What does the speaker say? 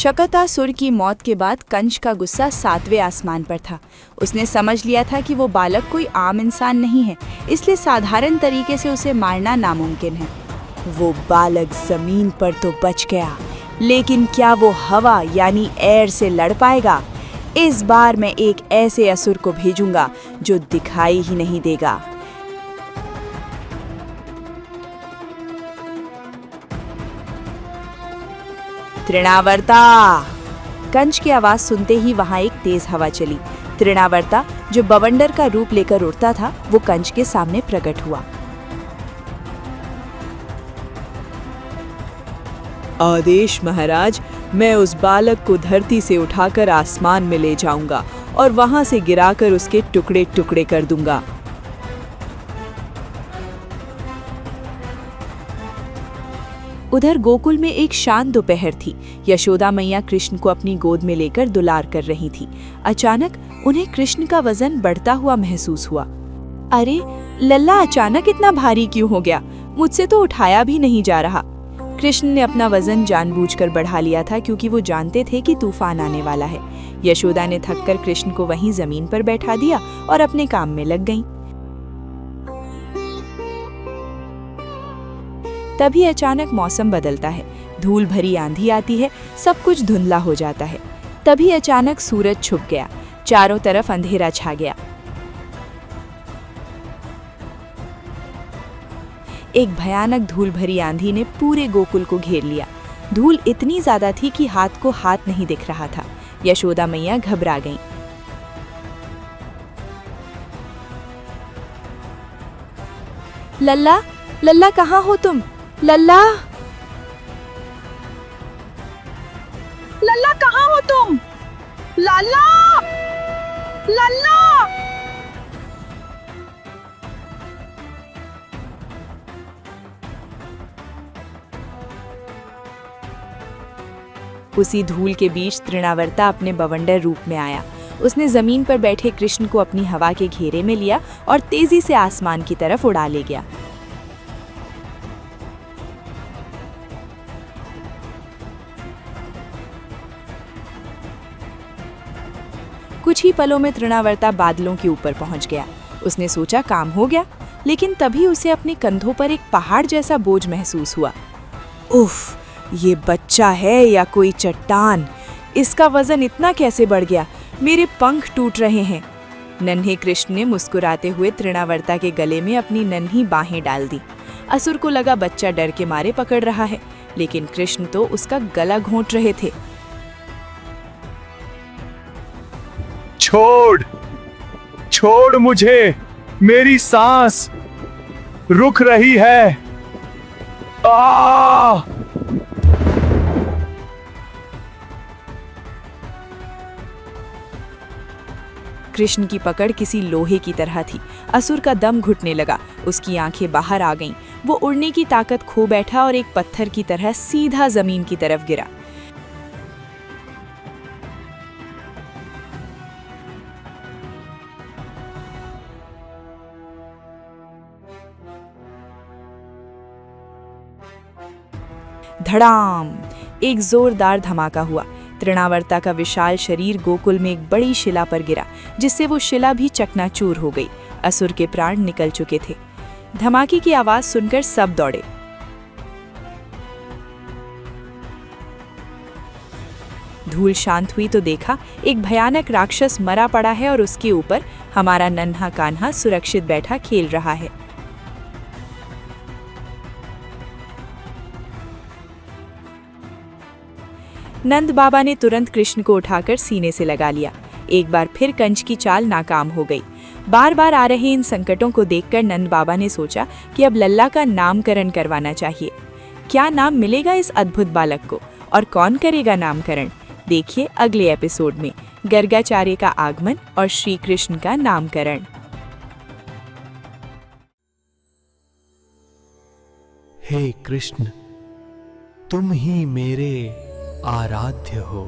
शकतासुर की मौत के बाद कंस का गुस्सा 7वें आसमान पर था। उसने समझ लिया था कि वो बालक कोई आम इंसान नहीं है, इसलिए साधारण तरीके से उसे मारना नामुमकिन है। वो बालक जमीन पर तो बच गया, लेकिन क्या वो हवा यानी एयर से लड़ पाएगा? इस बार मैं एक ऐसे असुर को भेजूंगा जो दिखाई ही नहीं देगा। तृणावर्ता! कंस की आवाज सुनते ही वहां एक तेज हवा चली। तृणावर्ता, जो बवंडर का रूप लेकर उड़ता था, वो कंस के सामने प्रकट हुआ। आदेश महाराज, मैं उस बालक को धरती से उठाकर आसमान में ले जाऊंगा और वहां से गिराकर उसके टुकड़े टुकड़े कर दूंगा। उधर गोकुल में एक शांत दोपहर थी। यशोदा मैया कृष्ण को अपनी गोद में लेकर दुलार कर रही थी। अचानक उन्हें कृष्ण का वजन बढ़ता हुआ महसूस हुआ। अरे लल्ला, अचानक इतना भारी क्यों हो गया? मुझसे तो उठाया भी नहीं जा रहा। कृष्ण ने अपना वजन जानबूझकर बढ़ा लिया था, क्योंकि वो जानते थे कि तूफान आने वाला है। यशोदा ने थककर कृष्ण को वहीं जमीन पर बैठा दिया और अपने काम में लग गईं। तभी अचानक मौसम बदलता है, धूल भरी आंधी आती है, सब कुछ धुंधला हो जाता है। तभी अचानक सूरज छुप गया, चारों तरफ अंधेरा छा गया। एक भयानक धूल भरी आंधी ने पूरे गोकुल को घेर लिया। धूल इतनी ज्यादा थी कि हाथ को हाथ नहीं दिख रहा था। यशोदा मैया घबरा गईं। लल्ला, लल्ला कहाँ हो तुम? लल्ला, लल्ला कहाँ हो तुम? लल्ला, लल्ला! उसी धूल के बीच तृणावर्ता अपने बवंडर रूप में आया। उसने जमीन पर बैठे कृष्ण को अपनी हवा के घेरे में लिया और तेजी से आसमान की तरफ उड़ा ले गया। कुछ ही पलों में तृणावर्ता बादलों के ऊपर पहुंच गया। उसने सोचा काम हो गया, लेकिन तभी उसे अपने कंधों पर एक पहाड़ जैसा बोझ महसूस हुआ। उफ, ये बच्चा है या कोई चट्टान? इसका वजन इतना कैसे बढ़ गया? मेरे पंख टूट रहे हैं। नन्हे कृष्ण ने मुस्कुराते हुए तृणावर्ता के गले में अपनी नन्ही बाहें डाल दी। असुर को लगा बच्चा डर के मारे पकड़ रहा है, लेकिन कृष्ण तो उसका गला घोंट रहे थे। छोड़, छोड़ मुझे, मेरी सांस रुक रही है। आ! कृष्ण की पकड़ किसी लोहे की तरह थी। असुर का दम घुटने लगा, उसकी आंखें बाहर आ गईं। वो उड़ने की ताकत खो बैठा और एक पत्थर की तरह सीधा जमीन की तरफ गिरा। धड़ाम! एक जोरदार धमाका हुआ। तृणावर्ता का विशाल शरीर गोकुल में एक बड़ी शिला पर गिरा, जिससे वो शिला भी चकनाचूर हो गई। असुर के प्राण निकल चुके थे। धमाके की आवाज सुनकर सब दौड़े। धूल शांत हुई तो देखा एक भयानक राक्षस मरा पड़ा है और उसके ऊपर हमारा नन्हा कान्हा सुरक्षित बैठा खेल रहा है। नंद बाबा ने तुरंत कृष्ण को उठाकर सीने से लगा लिया। एक बार फिर कंस की चाल नाकाम हो गई। बार बार आ रहे इन संकटों को देखकर नंद बाबा ने सोचा कि अब लल्ला का नामकरण करवाना चाहिए। क्या नाम मिलेगा इस अद्भुत बालक को और कौन करेगा नामकरण? देखिए अगले एपिसोड में गर्गाचार्य का आगमन और श्री कृष्ण का नामकरण। हे कृष्ण, तुम ही मेरे आराध्य हो।